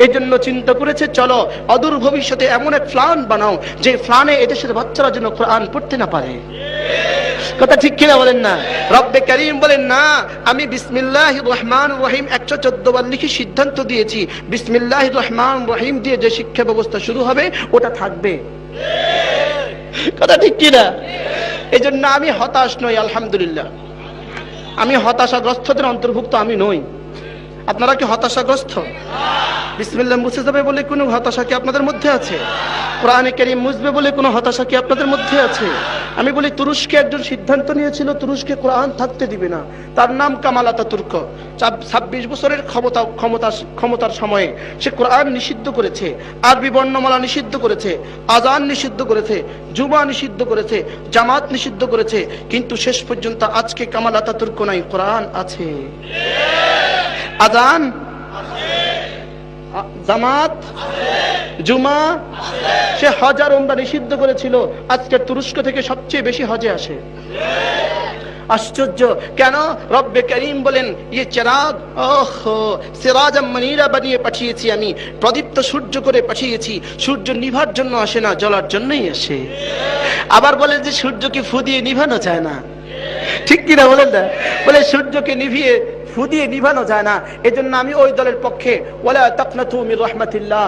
এই জন্য চিন্তা করেছে, চলো অদূর ভবিষ্যতে এমন এক প্ল্যান বানাও যে প্ল্যানে এদেশের বাচ্চারা যেন কোরআন পড়তে না পারে। কথা ঠিক কিনা বলেন না? রব্বে কারীম বলেন না, আমি বিসমিল্লাহির রহমানির রহিম 114 বার লিখে সিদ্ধান্ত দিয়েছি বিসমিল্লাহির রহমানির রহিম দিয়ে যে শিক্ষা ব্যবস্থা শুরু হবে ওটা থাকবে। কথা ঠিক কিনা? এই জন্য আমি হতাশ নই, আলহামদুলিল্লাহ। আমি হতাশাগ্রস্তদের অন্তর্ভুক্ত আমি নই। আপনারা কি হতাশাগ্রস্ত? বিসমিল্লাহ মুছে যাবে বলে কোনো হতাশা কি আপনাদের মধ্যে আছে? কোরআনে কারীম মুছবে বলে কোনো হতাশা কি আপনাদের মধ্যে আছে? আমি বলি, তুরস্কে একজন সিদ্ধান্ত নিয়েছিল তুরস্কে কোরআন থাকতে দিবে না। তার নাম কামাল আতাতুর্ক। 26 বছরের ক্ষমতার সময়ে সে কোরআন নিষিদ্ধ করেছে, আরবি বর্ণমালা নিষিদ্ধ করেছে, আজান নিষিদ্ধ করেছে, জুমা নিষিদ্ধ করেছে, জামাত নিষিদ্ধ করেছে, কিন্তু শেষ পর্যন্ত আজকে কামাল আতাতুর্ক নাই, কোরআন আছে। আজান, জামাত, জুমা, সে হজ আর উমরা নিষিদ্ধ করেছিল, আজকে তুরস্ক থেকে সবচেয়ে বেশি হজে আসে। আশ্চর্য কেন? রব্বে কারীম বলেন, ইয়ে চিরাগ সিরাজাম মুনীরা বানিয়ে পাঠিয়েছি আমি, প্রদীপ্ত সূর্য করে পাঠিয়েছি। সূর্য নিভার জন্য আসে না, জ্বলার জন্যই আসে। আবার বলেন যে সূর্যকে ফু দিয়ে নিভানো যায় না। ঠিক কিনা বলেন না? বলে সূর্যকে নিভিয়ে ফু দিয়ে নিভানো যায় না। এজন্য আমি ওই দলের পক্ষে, ওয়ালা তাকনাতু মির রাহমাতিল্লাহ।